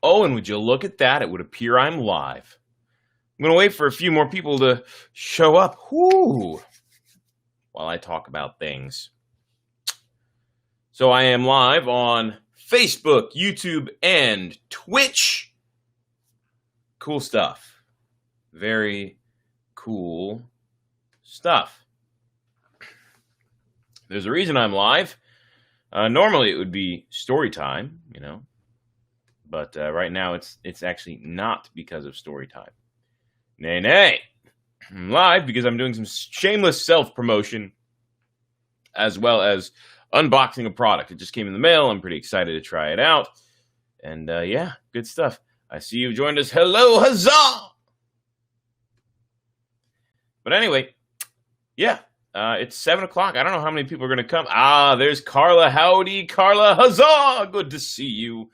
Oh, and would you look at that? It would appear I'm live. I'm going to wait for a few more people to show up. Whoo! While I talk about things. So I am live on Facebook, YouTube, and Twitch. Cool stuff. Very cool stuff. There's a reason I'm live. Normally it would be story time, but right now it's actually not because of story time. Nay. I'm live because I'm doing some shameless self-promotion as well as unboxing a product. It just came in the mail. I'm pretty excited to try it out. And yeah, good stuff. I see you've joined us. Hello, huzzah! But anyway, yeah, it's 7 o'clock. I don't know how many people are going to come. There's Carla. Howdy, Carla. Huzzah! Good to see you.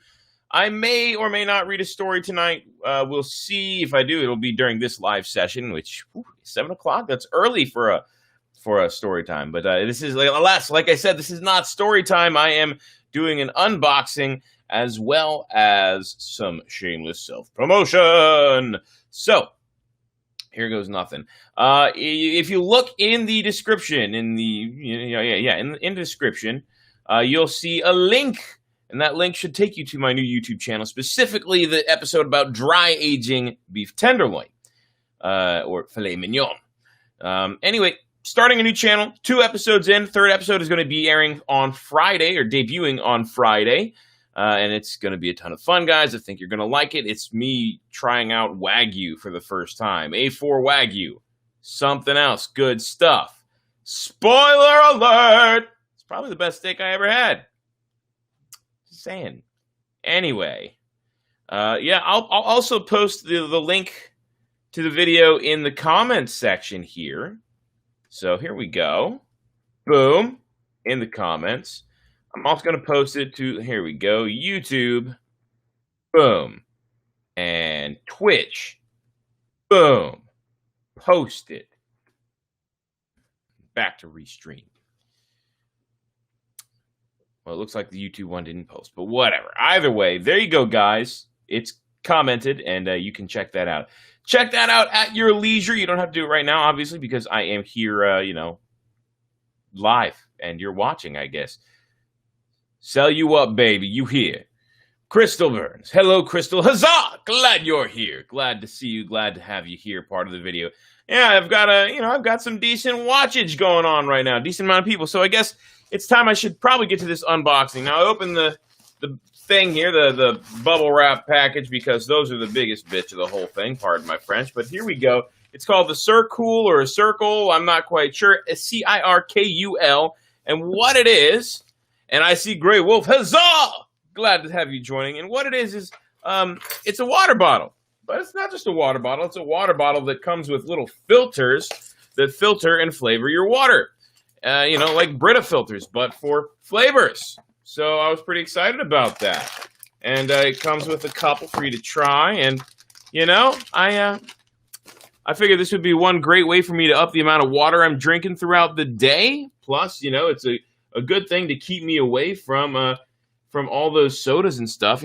I may or may not read a story tonight. We'll see. If I do, it'll be during this live session, which 7 o'clock. That's early for a story time. But this is, alas, like I said, this is not story time. I am doing an unboxing as well as some shameless self-promotion. So here goes nothing. If you look in the description, in the description, you'll see a link. And that link should take you to my new YouTube channel, specifically the episode about dry aging beef tenderloin, or filet mignon. Anyway, starting a new channel, 2 episodes in. 3rd episode is going to be airing on Friday, or debuting on Friday. And it's going to be a ton of fun, guys. I think you're going to like it. It's me trying out Wagyu for the first time. A4 Wagyu. Something else. Good stuff. Spoiler alert! It's probably the best steak I ever had. Saying. Anyway, I'll also post the link to the video in the comments section here. So here we go. Boom. In the comments. I'm also going to post it to, here we go, YouTube. Boom. And Twitch. Boom. Post it. Back to restream. Well, it looks like the YouTube one didn't post, but whatever. Either way, there you go, guys. It's commented, and you can check that out. Check that out at your leisure. You don't have to do it right now, obviously, because I am here, live, and you're watching, I guess. Sell you up, baby. You here. Crystal Burns. Hello, Crystal. Huzzah! Glad you're here. Glad to see you. Glad to have you here, part of the video. Yeah, I've got some decent watchage going on right now. Decent amount of people. So I guess it's time I should probably get to this unboxing. Now, I opened the thing here, the bubble wrap package, because those are the biggest bitch of the whole thing. Pardon my French. But here we go. It's called the Cirkul or a Cirkul. I'm not quite sure. Cirkul. And what it is, and I see Grey Wolf. Huzzah! Glad to have you joining. And what it is it's a water bottle. But it's not just a water bottle. It's a water bottle that comes with little filters that filter and flavor your water. Like Brita filters, but for flavors. So I was pretty excited about that. And it comes with a couple for you to try. And, I figured this would be one great way for me to up the amount of water I'm drinking throughout the day. Plus, it's a good thing to keep me away from all those sodas and stuff.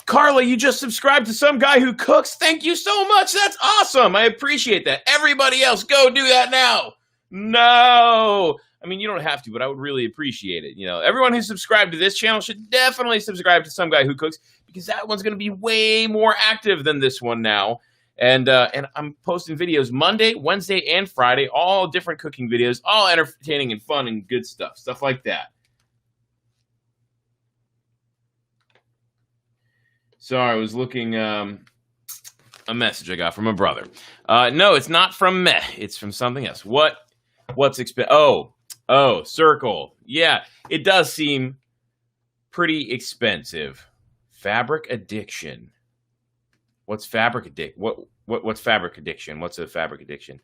Carla, you just subscribed to some guy who cooks. Thank you so much. That's awesome. I appreciate that. Everybody else, go do that now. No. I mean, you don't have to, but I would really appreciate it. Everyone who's subscribed to this channel should definitely subscribe to some guy who cooks, because that one's going to be way more active than this one now. And I'm posting videos Monday, Wednesday, and Friday, all different cooking videos, all entertaining and fun and good stuff like that. Sorry, I was looking a message I got from a brother. No, it's not from me. It's from something else. What's expensive? Oh, Cirkul. Yeah, it does seem pretty expensive. Fabric addiction. What's fabric addiction? What's fabric addiction? What's a fabric addiction?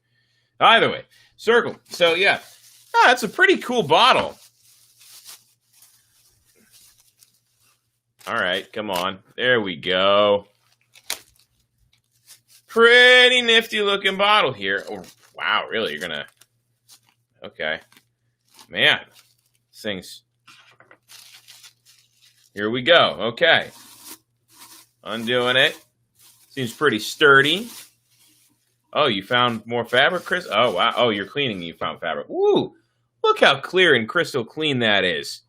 Either way, Cirkul. So yeah, that's a pretty cool bottle. All right, come on. There we go. Pretty nifty looking bottle here. Oh, wow, really? You're gonna... Okay. Man, this thing's... Here we go. Okay. Undoing it. Seems pretty sturdy. Oh, you found more fabric, Chris? Oh, wow. Oh, you're cleaning and you found fabric. Woo! Look how clear and crystal clean that is.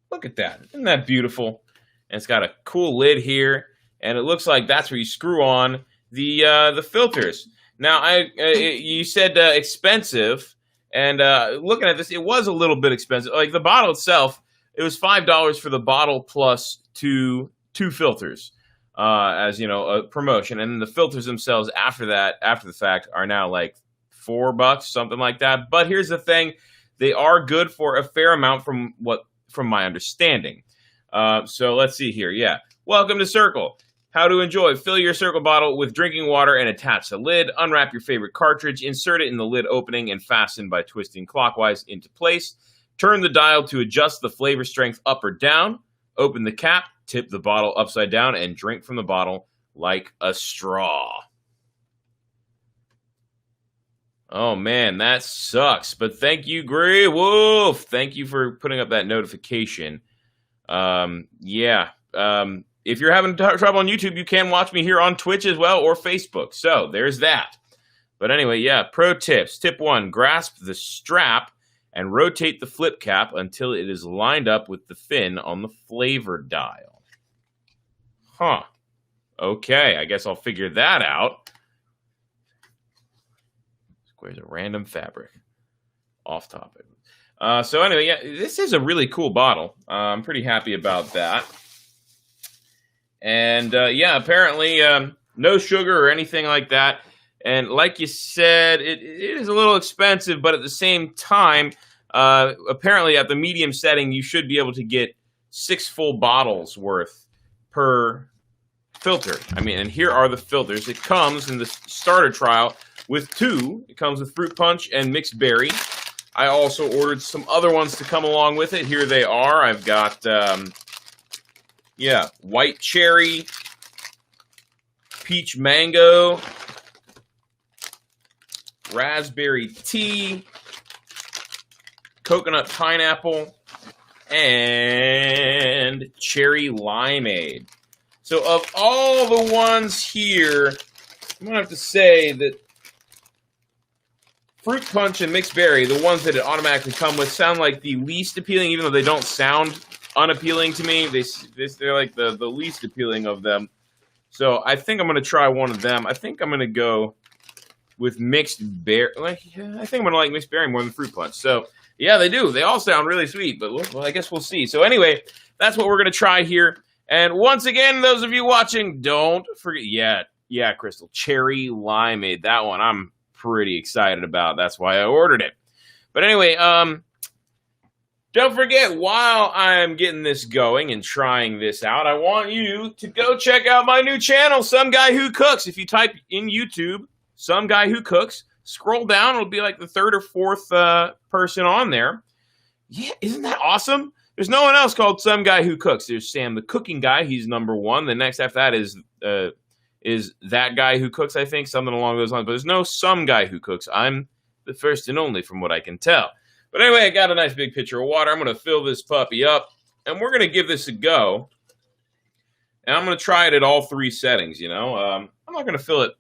Look at that. Isn't that beautiful? And it's got a cool lid here. And it looks like that's where you screw on the filters. Now, you said expensive. And looking at this, it was a little bit expensive. Like the bottle itself, it was $5 for the bottle plus two filters. As you know, a promotion, and then the filters themselves after the fact, are now like $4, something like that. But here's the thing: they are good for a fair amount, from my understanding. So let's see here. Yeah, welcome to Cirkul. How to enjoy: fill your Cirkul bottle with drinking water and attach the lid. Unwrap your favorite cartridge, insert it in the lid opening, and fasten by twisting clockwise into place. Turn the dial to adjust the flavor strength up or down. Open the cap, tip the bottle upside down, and drink from the bottle like a straw. Oh, man, that sucks. But thank you, Grey Wolf. Thank you for putting up that notification. Yeah. If you're having trouble on YouTube, you can watch me here on Twitch as well, or Facebook. So there's that. But anyway, yeah, pro tips. Tip 1, grasp the strap and rotate the flip cap until it is lined up with the fin on the flavor dial. Huh. Okay, I guess I'll figure that out. Squares a random fabric. Off topic. So anyway, yeah, this is a really cool bottle. I'm pretty happy about that. And yeah, apparently no sugar or anything like that. And like you said, it is a little expensive, but at the same time, apparently at the medium setting, you should be able to get 6 full bottles worth per filter. I mean, and here are the filters. It comes in the starter trial with 2. It comes with fruit punch and mixed berry. I also ordered some other ones to come along with it. Here they are. I've got, yeah, white cherry, peach mango, raspberry tea, coconut pineapple, and cherry limeade. So of all the ones here, I'm going to have to say that fruit punch and mixed berry, the ones that it automatically come with, sound like the least appealing, even though they don't sound unappealing to me. They're like the least appealing of them. So I think I'm going to try one of them. I think I'm going to go with mixed berry. I think I'm going to like mixed berry more than fruit punch. So yeah, they do. They all sound really sweet, but well, I guess we'll see. So anyway, that's what we're going to try here. And once again, those of you watching, don't forget, yeah, Crystal, cherry limeade. That one I'm pretty excited about. That's why I ordered it. But anyway, don't forget, while I'm getting this going and trying this out, I want you to go check out my new channel, Some Guy Who Cooks. If you type in YouTube, Some Guy Who Cooks, scroll down, it'll be like the 3rd or 4th person on there. Yeah, isn't that awesome? There's no one else called Some Guy Who Cooks. There's Sam the Cooking Guy. He's number 1. The next after that is That Guy Who Cooks, I think, something along those lines. But there's no Some Guy Who Cooks. I'm the first and only, from what I can tell. But anyway, I got a nice big pitcher of water. I'm going to fill this puppy up, and we're going to give this a go. And I'm going to try it at all 3 settings, you know. I'm not going to fill it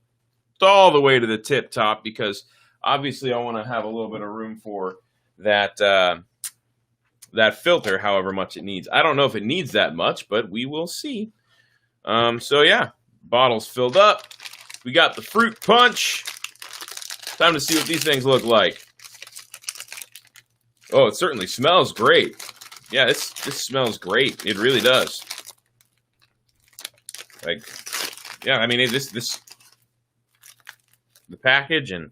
all the way to the tip top because obviously I want to have a little bit of room for that that filter, however much it needs. I don't know if it needs that much, but we will see. So yeah, bottle's filled up. We got the fruit punch. Time to see what these things look like. Oh, it certainly smells great. Yeah, this smells great. It really does. Like, yeah, I mean, the package and,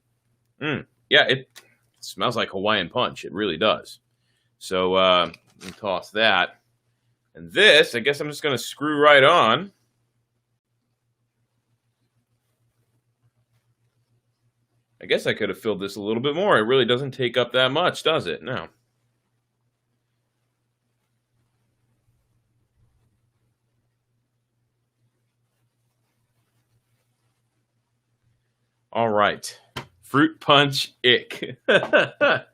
yeah, it smells like Hawaiian Punch. It really does. So, let me toss that. And this, I guess I'm just going to screw right on. I guess I could have filled this a little bit more. It really doesn't take up that much, does it? No. All right. Fruit punch ick. Now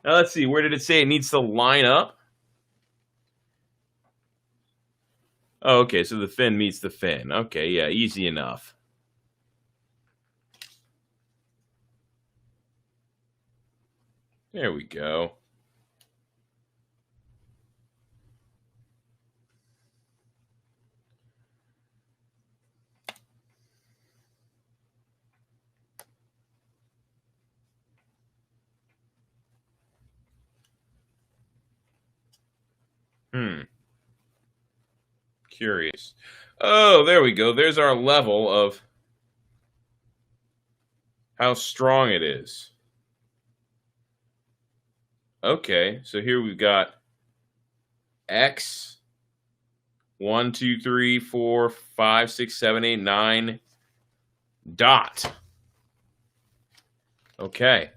let's see. Where did it say it needs to line up? Oh, okay, so the fin meets the fin. Okay, yeah, easy enough. There we go. Hmm. Curious. Oh, there we go. There's our level of how strong it is. Okay, so here we've got X 1, 2, 3, 4, 5, 6, 7, 8, 9 dot. Okay.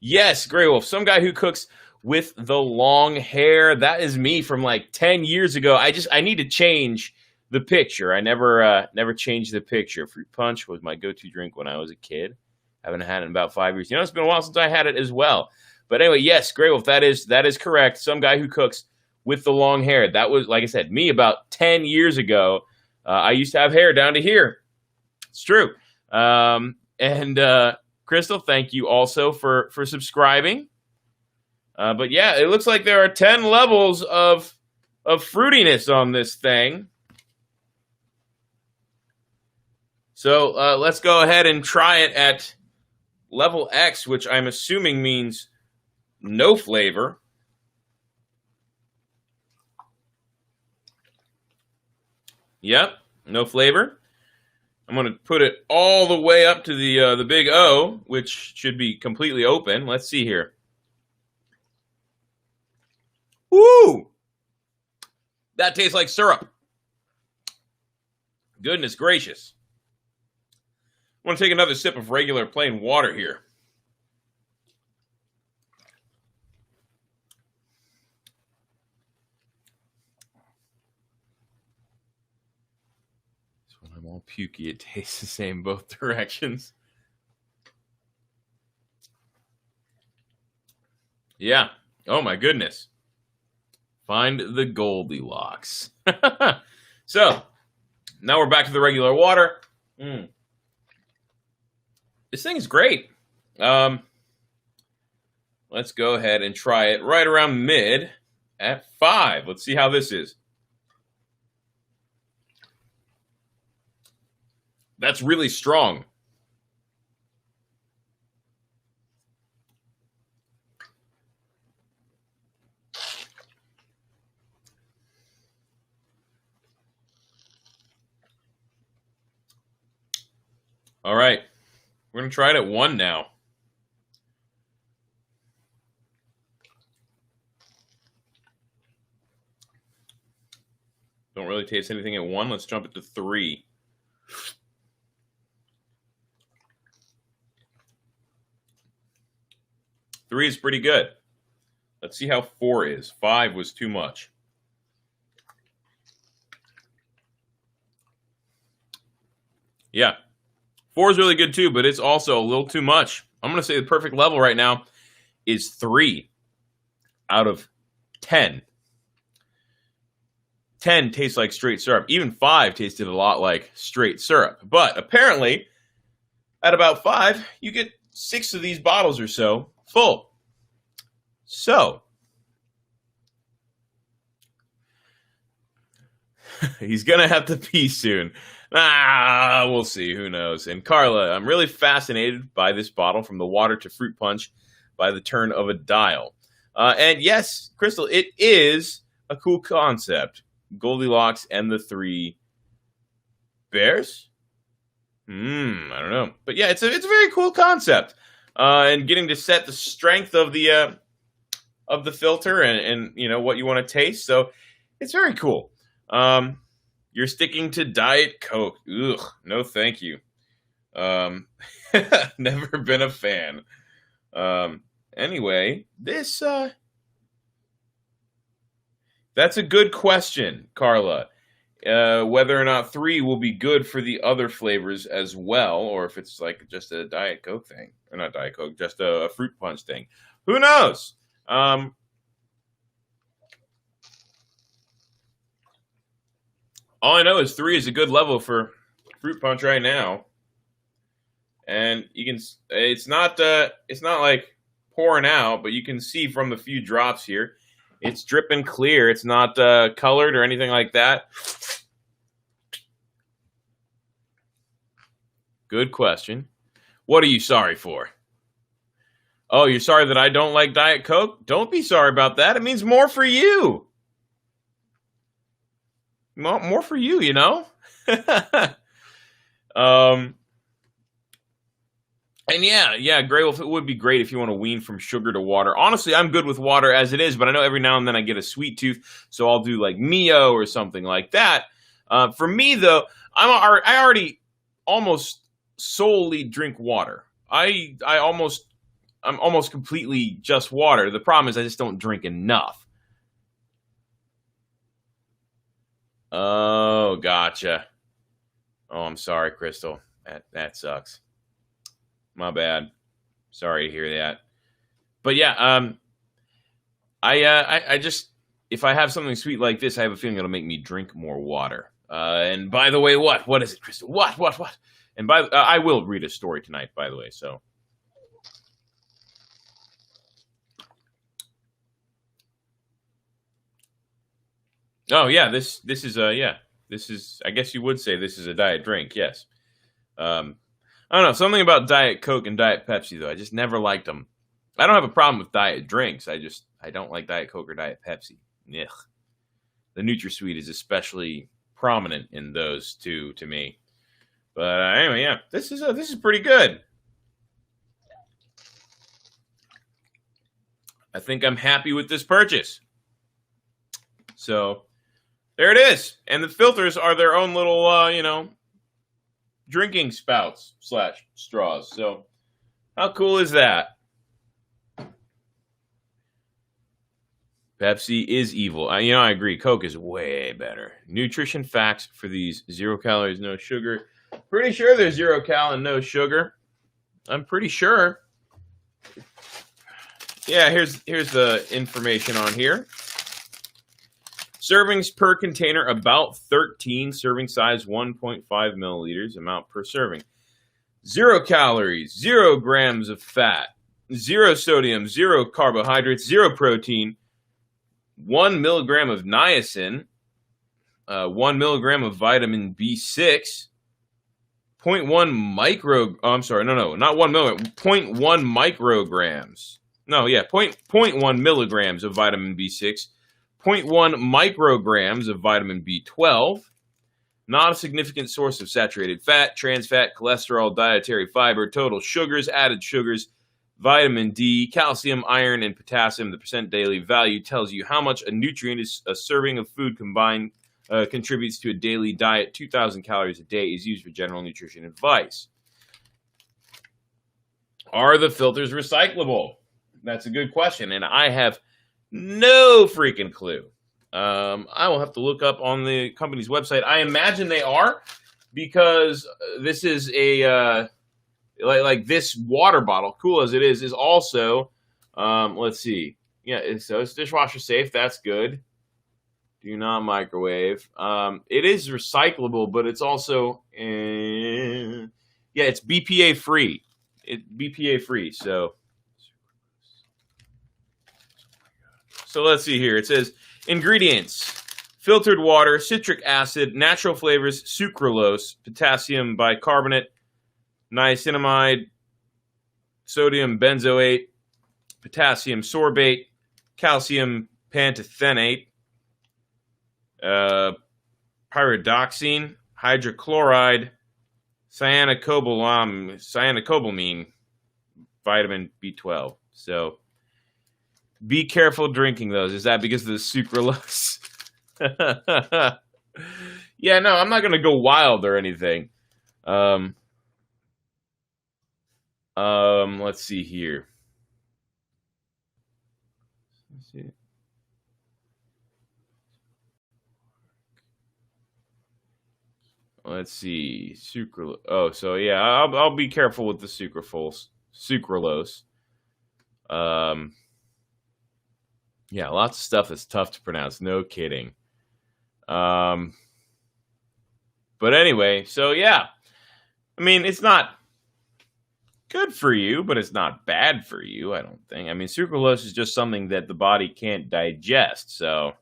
Yes, Grey Wolf. Some guy who cooks with the long hair. That is me from like 10 years ago. I need to change the picture. I never changed the picture. Fruit punch was my go-to drink when I was a kid. I haven't had it in about 5 years. It's been a while since I had it as well. But anyway, yes, Grey Wolf, that is correct. Some guy who cooks with the long hair. That was, like I said, me about 10 years ago. I used to have hair down to here. It's true. And Crystal, thank you also for subscribing. But yeah, it looks like there are 10 levels of fruitiness on this thing. So let's go ahead and try it at level X, which I'm assuming means no flavor. Yep, no flavor. I'm going to put it all the way up to the big O, which should be completely open. Let's see here. Woo! That tastes like syrup. Goodness gracious. I want to take another sip of regular plain water here. So when I'm all pukey, it tastes the same both directions. Yeah. Oh my goodness. Find the Goldilocks. So, now we're back to the regular water. This thing is great. Let's go ahead and try it right around mid at 5. Let's see how this is. That's really strong. All right. We're going to try it at 1 now. Don't really taste anything at 1. Let's jump it to 3. Three is pretty good. Let's see how 4 is. 5 was too much. Yeah. 4 is really good too, but it's also a little too much. I'm going to say the perfect level right now is 3 out of 10. 10 tastes like straight syrup. Even 5 tasted a lot like straight syrup. But apparently, at about 5, you get 6 of these bottles or so full. So, he's going to have to pee soon. We'll see. Who knows? And Carla, I'm really fascinated by this bottle, from the water to fruit punch, by the turn of a dial. And yes, Crystal, it is a cool concept. Goldilocks and the 3 bears? I don't know. But yeah, it's a very cool concept. And getting to set the strength of the filter and what you want to taste. So it's very cool. You're sticking to Diet Coke. Ugh, no thank you. Never been a fan. Anyway, this that's a good question, Carla. Whether or not 3 will be good for the other flavors as well, or if it's like just a Diet Coke thing. Or not Diet Coke, just a fruit punch thing. Who knows? All I know is 3 is a good level for fruit punch right now, and you can. It's not like pouring out, but you can see from the few drops here, it's dripping clear. It's not colored or anything like that. Good question. What are you sorry for? Oh, you're sorry that I don't like Diet Coke? Don't be sorry about that. It means more for you. More for you, you know? And yeah, Grey Wolf, it would be great if you want to wean from sugar to water. Honestly, I'm good with water as it is, but I know every now and then I get a sweet tooth, so I'll do like Mio or something like that. For me, though, I already almost solely drink water. I'm almost completely just water. The problem is I just don't drink enough. Oh, gotcha. Oh, I'm sorry, Crystal. That sucks. My bad. Sorry to hear that. But yeah, I just if I have something sweet like this, I have a feeling it'll make me drink more water. And by the way, what is it, Crystal? What? And I will read a story tonight, by the way. So. Oh yeah, this is this is, I guess you would say this is a diet drink. Yes. I don't know, something about Diet Coke and Diet Pepsi though. I just never liked them. I don't have a problem with diet drinks. I don't like Diet Coke or Diet Pepsi. Ugh. The NutraSweet is especially prominent in those two to me. But anyway, yeah, this is pretty good. I think I'm happy with this purchase. So there it is, and the filters are their own little drinking spouts / straws. So how cool is that? Pepsi is evil. I agree. Coke is way better. Nutrition facts for these: 0 calories, no sugar. Pretty sure there's 0 cal and no sugar. I'm pretty sure. Yeah, here's the information on here. Servings per container, about 13. Serving size, 1.5 milliliters. Amount per serving. 0 calories, 0 grams of fat, 0 sodium, 0 carbohydrates, 0 protein, 1 milligram of niacin, 1 milligram of vitamin B6, 0.1 micro. Oh, I'm sorry, no, not 1 milligram. 0.1 micrograms. No, yeah, 0.1 milligrams of vitamin B6. 0.1 micrograms of vitamin B12, not a significant source of saturated fat, trans fat, cholesterol, dietary fiber, total sugars, added sugars, vitamin D, calcium, iron, and potassium. The percent daily value tells you how much a nutrient is a serving of food combined contributes to a daily diet. 2,000 calories a day is used for general nutrition advice. Are the filters recyclable? That's a good question, and I have no freaking clue. I will have to look up on the company's website. I imagine they are, because this is a like this water bottle, cool as it is also. Let's see. Yeah, so it's dishwasher safe. That's good. Do not microwave. It is recyclable, but it's also it's BPA free. BPA free. So let's see here. It says ingredients: filtered water, citric acid, natural flavors, sucralose, potassium bicarbonate, niacinamide, sodium benzoate, potassium sorbate, calcium pantothenate, pyridoxine, hydrochloride, cyanocobalamin, vitamin B12. So be careful drinking those. Is that because of the sucralose? Yeah, no, I'm not going to go wild or anything. Let's see here. Let's see. Sucralose. Oh, so yeah, I'll be careful with the sucralose. Yeah, lots of stuff that's tough to pronounce. No kidding. But anyway, so yeah. I mean, it's not good for you, but it's not bad for you, I don't think. I mean, sucralose is just something that the body can't digest, so.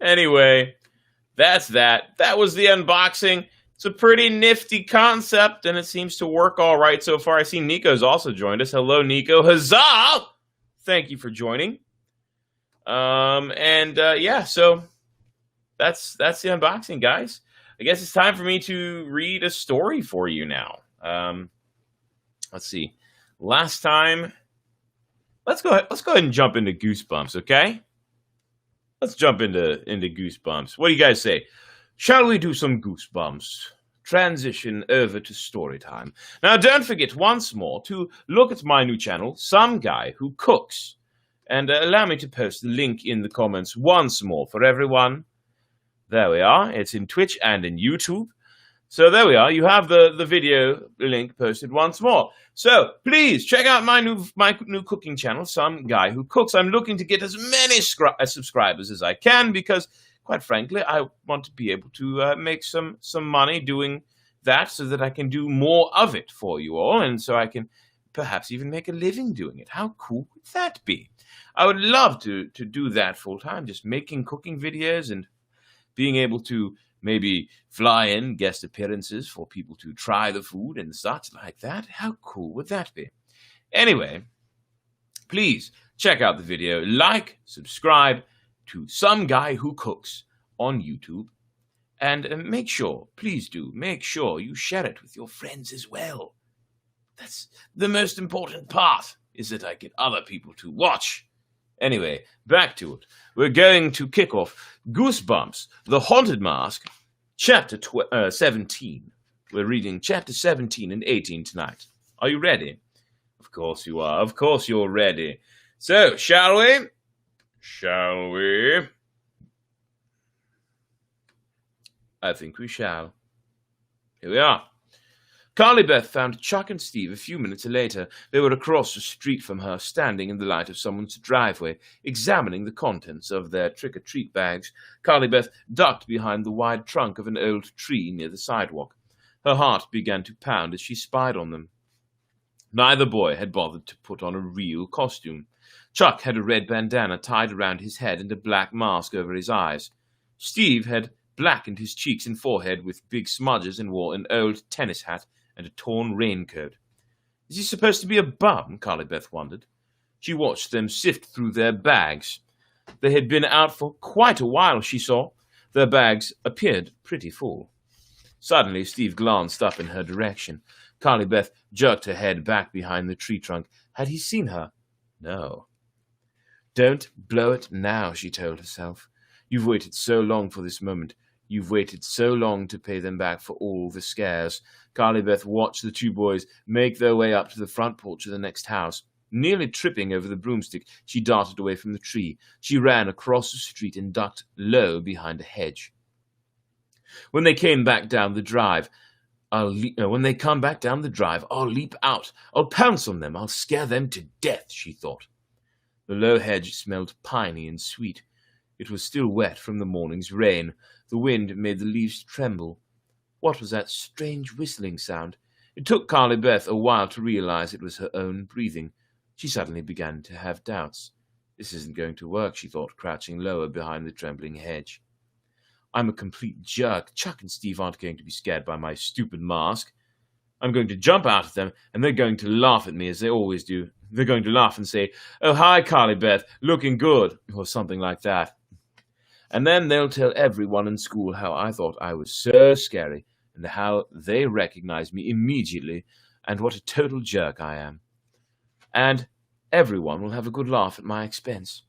Anyway, that's that. That was the unboxing. It's a pretty nifty concept, and it seems to work all right so far. I see Nico's also joined us. Hello, Nico. Huzzah! Thank you for joining. Yeah, so that's the unboxing, guys. I guess it's time for me to read a story for you now. Let's see. Last time, let's go ahead and jump into Goosebumps, okay? Let's jump into Goosebumps. What do you guys say? Shall we do some Goosebumps? Transition over to story time. Now, don't forget once more to look at my new channel, Some Guy Who Cooks. And allow me to post the link in the comments once more for everyone. There we are. It's in Twitch and in YouTube. So there we are. You have the video link posted once more. So please check out my new cooking channel, Some Guy Who Cooks. I'm looking to get as many subscribers as I can because, quite frankly, I want to be able to make some money doing that so that I can do more of it for you all, and so I can perhaps even make a living doing it. How cool would that be? I would love to do that full time, just making cooking videos and being able to maybe fly in guest appearances for people to try the food and such like that. How cool would that be? Anyway, please check out the video, like, subscribe to Some Guy Who Cooks on YouTube, and make sure you share it with your friends as well. That's the most important part, is that I get other people to watch. Anyway, back to it. We're going to kick off Goosebumps, The Haunted Mask, Chapter 17. We're reading Chapter 17 and 18 tonight. Are you ready? Of course you are. Of course you're ready. So, shall we? Shall we? I think we shall. Here we are. Carly Beth found Chuck and Steve a few minutes later. They were across the street from her, standing in the light of someone's driveway, examining the contents of their trick-or-treat bags. Carly Beth ducked behind the wide trunk of an old tree near the sidewalk. Her heart began to pound as she spied on them. Neither boy had bothered to put on a real costume. Chuck had a red bandana tied around his head and a black mask over his eyes. Steve had blackened his cheeks and forehead with big smudges and wore an old tennis hat and a torn raincoat. Is he supposed to be a bum? Carly Beth wondered. She watched them sift through their bags. They had been out for quite a while, she saw. Their bags appeared pretty full. Suddenly, Steve glanced up in her direction. Carly Beth jerked her head back behind the tree trunk. Had he seen her? No. Don't blow it now, she told herself. You've waited so long for this moment. You've waited so long to pay them back for all the scares. Carly Beth watched the two boys make their way up to the front porch of the next house. Nearly tripping over the broomstick, she darted away from the tree. She ran across the street and ducked low behind a hedge. When they come back down the drive, I'll leap out. I'll pounce on them. I'll scare them to death, she thought. The low hedge smelled piney and sweet. It was still wet from the morning's rain. The wind made the leaves tremble. What was that strange whistling sound? It took Carly Beth a while to realize it was her own breathing. She suddenly began to have doubts. This isn't going to work, she thought, crouching lower behind the trembling hedge. I'm a complete jerk. Chuck and Steve aren't going to be scared by my stupid mask. I'm going to jump out at them, and they're going to laugh at me as they always do. They're going to laugh and say, "Oh, hi, Carly Beth, looking good," or something like that. And then they'll tell everyone in school how I thought I was so scary, and how they recognized me immediately, and what a total jerk I am. And everyone will have a good laugh at my expense.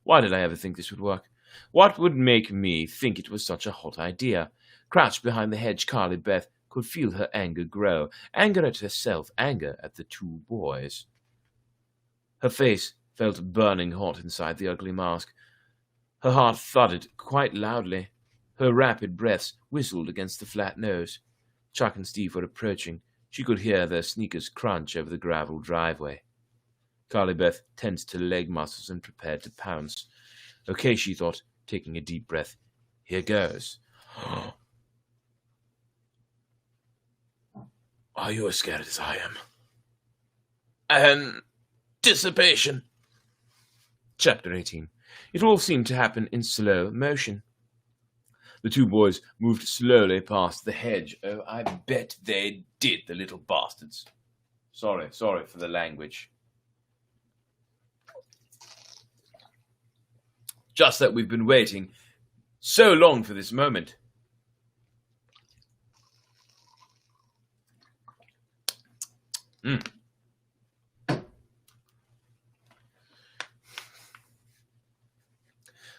Why did I ever think this would work? What would make me think it was such a hot idea? Crouched behind the hedge, Carly Beth could feel her anger grow. Anger at herself, anger at the two boys. Her face felt burning hot inside the ugly mask. Her heart thudded quite loudly. Her rapid breaths whistled against the flat nose. Chuck and Steve were approaching. She could hear their sneakers crunch over the gravel driveway. Carly Beth tensed her leg muscles and prepared to pounce. Okay, she thought, taking a deep breath. Here goes. Are you as scared as I am? Anticipation. Chapter 18. It all seemed to happen in slow motion. The two boys moved slowly past the hedge. Oh, I bet they did, the little bastards. Sorry for the language. Just that we've been waiting so long for this moment.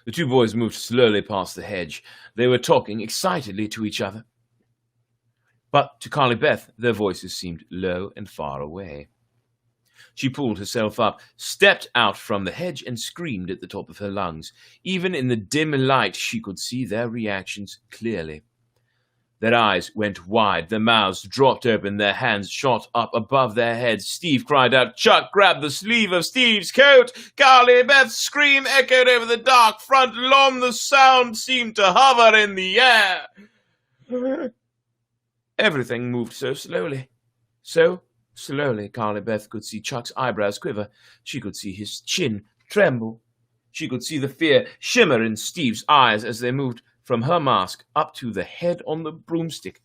The two boys moved slowly past the hedge. They were talking excitedly to each other. But to Carly Beth, their voices seemed low and far away. She pulled herself up, stepped out from the hedge, and screamed at the top of her lungs. Even in the dim light, she could see their reactions clearly. Their eyes went wide, their mouths dropped open, their hands shot up above their heads. Steve cried out. Chuck grabbed the sleeve of Steve's coat. Carly Beth's scream echoed over the dark front lawn. The sound seemed to hover in the air. Everything moved so slowly. So slowly, Carly Beth could see Chuck's eyebrows quiver. She could see his chin tremble. She could see the fear shimmer in Steve's eyes as they moved from her mask up to the head on the broomstick.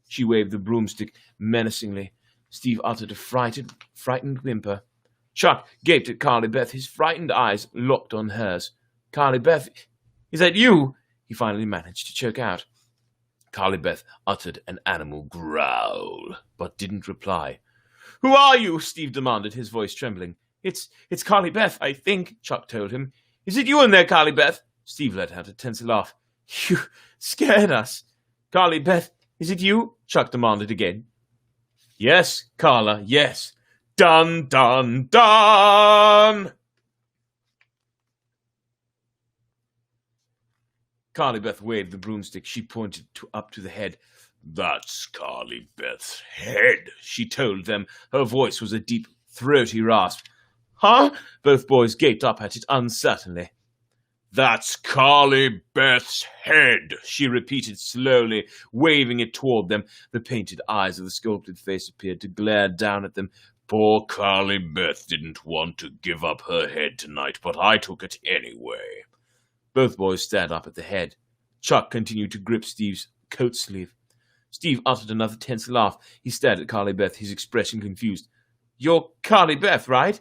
She waved the broomstick menacingly. Steve uttered a frightened whimper. Chuck gaped at Carly Beth, his frightened eyes locked on hers. Carly Beth, is that you? He finally managed to choke out. Carly Beth uttered an animal growl, but didn't reply. Who are you? Steve demanded, his voice trembling. It's Carly Beth, I think, Chuck told him. Is it you in there, Carly Beth? Steve let out a tense laugh. You scared us. Carly Beth, is it you? Chuck demanded again. Yes, Carla, yes. Dun, dun, dun! Carly Beth waved the broomstick. She pointed up to the head. That's Carly Beth's head, she told them. Her voice was a deep, throaty rasp. Huh? Both boys gaped up at it uncertainly. That's Carly Beth's head, she repeated slowly, waving it toward them. The painted eyes of the sculpted face appeared to glare down at them. Poor Carly Beth didn't want to give up her head tonight, but I took it anyway. Both boys stared up at the head. Chuck continued to grip Steve's coat sleeve. Steve uttered another tense laugh. He stared at Carly Beth, his expression confused. You're Carly Beth, right?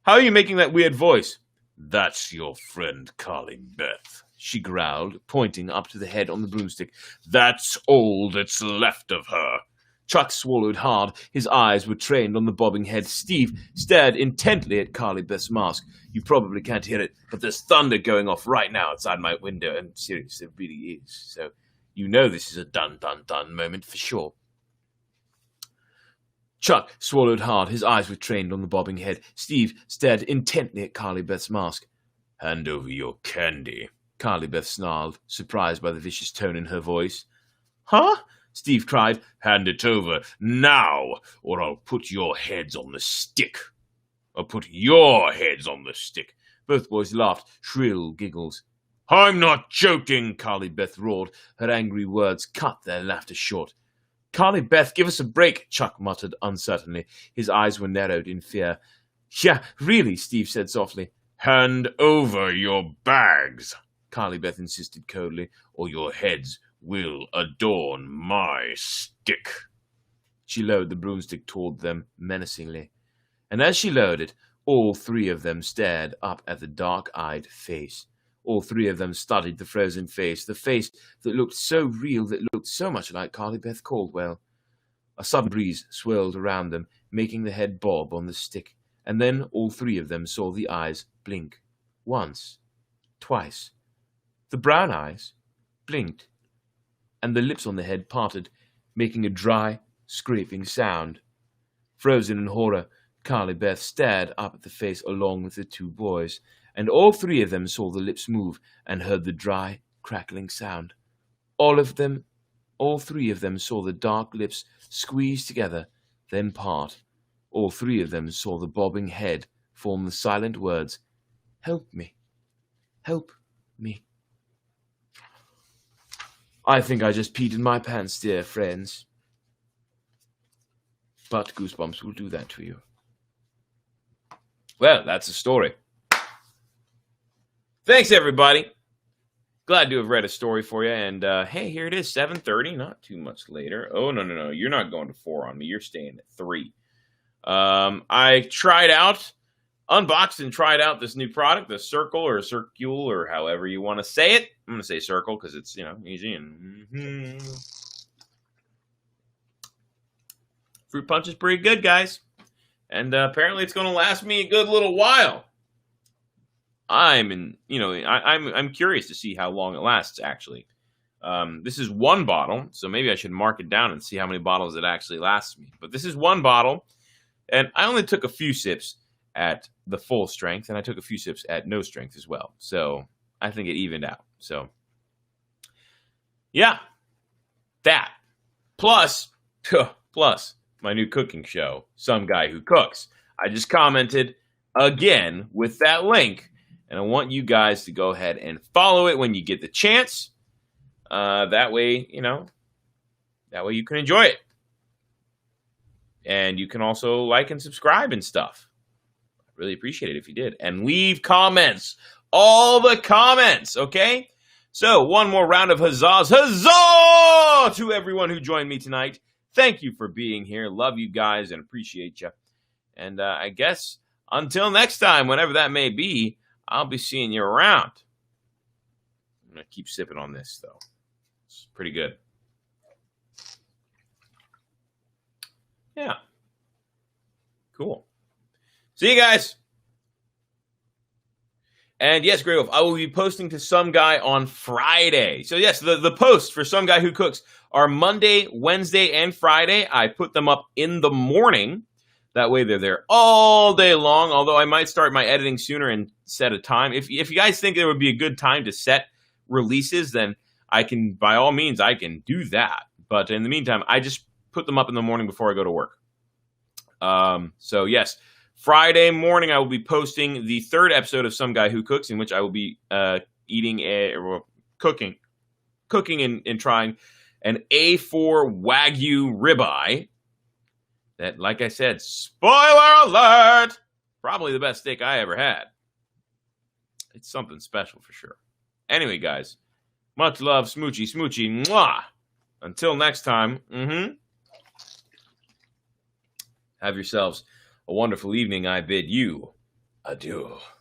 How are you making that weird voice? That's your friend Carly Beth, she growled, pointing up to the head on the broomstick. That's all that's left of her. Chuck swallowed hard. His eyes were trained on the bobbing head. Steve stared intently at Carly Beth's mask. You probably can't hear it, but there's thunder going off right now outside my window, and seriously, it really is. So you know this is a dun-dun-dun moment for sure. Chuck swallowed hard. His eyes were trained on the bobbing head. Steve stared intently at Carly Beth's mask. Hand over your candy, Carly Beth snarled, surprised by the vicious tone in her voice. Huh? Steve cried. Hand it over now, or I'll put your heads on the stick. I'll put your heads on the stick. Both boys laughed, shrill giggles. I'm not joking, Carly Beth roared. Her angry words cut their laughter short. Carly Beth, give us a break, Chuck muttered uncertainly. His eyes were narrowed in fear. Yeah, really, Steve said softly. Hand over your bags, Carly Beth insisted coldly, or your heads will adorn my stick. She lowered the broomstick toward them menacingly. And as she lowered it, all three of them stared up at the dark-eyed face. All three of them studied the frozen face, the face that looked so real, that looked so much like Carly Beth Caldwell. A sudden breeze swirled around them, making the head bob on the stick, and then all three of them saw the eyes blink. Once, twice. The brown eyes blinked, and the lips on the head parted, making a dry, scraping sound. Frozen in horror, Carly Beth stared up at the face along with the two boys, and all three of them saw the lips move and heard the dry, crackling sound. All three of them saw the dark lips squeeze together, then part. All three of them saw the bobbing head form the silent words, "Help me, help me." I think I just peed in my pants, dear friends. But Goosebumps will do that to you. Well, that's the story. Thanks, everybody. Glad to have read a story for you. And hey, here it is, 7:30, not too much later. Oh, no. You're not going to 4 on me. You're staying at 3. I unboxed and tried out this new product, the Cirkul or Cirkul or however you want to say it. I'm going to say Cirkul because it's, easy. And fruit punch is pretty good, guys. And apparently it's going to last me a good little while. I'm curious to see how long it lasts, actually. This is 1 bottle, so maybe I should mark it down and see how many bottles it actually lasts me. But this is 1 bottle, and I only took a few sips at the full strength, and I took a few sips at no strength as well. So I think it evened out. So, yeah, that. Plus my new cooking show, Some Guy Who Cooks. I just commented again with that link. And I want you guys to go ahead and follow it when you get the chance. That way, you can enjoy it. And you can also like and subscribe and stuff. I'd really appreciate it if you did. And leave comments. All the comments, okay? So, one more round of huzzahs. Huzzah to everyone who joined me tonight. Thank you for being here. Love you guys and appreciate you. And I guess until next time, whenever that may be, I'll be seeing you around. I'm going to keep sipping on this, though. It's pretty good. Yeah. Cool. See you guys. And yes, Grey Wolf, I will be posting to Some Guy on Friday. So yes, the posts for Some Guy Who Cooks are Monday, Wednesday, and Friday. I put them up in the morning. That way they're there all day long, although I might start my editing sooner and set a time. If you guys think there would be a good time to set releases, then I can, by all means, I can do that. But in the meantime, I just put them up in the morning before I go to work. So yes, Friday morning I will be posting the 3rd episode of Some Guy Who Cooks, in which I will be cooking and trying an A4 Wagyu ribeye. That, like I said, spoiler alert, probably the best steak I ever had. It's something special for sure. Anyway, guys, much love, smoochy, mwah. Until next time, have yourselves a wonderful evening. I bid you adieu.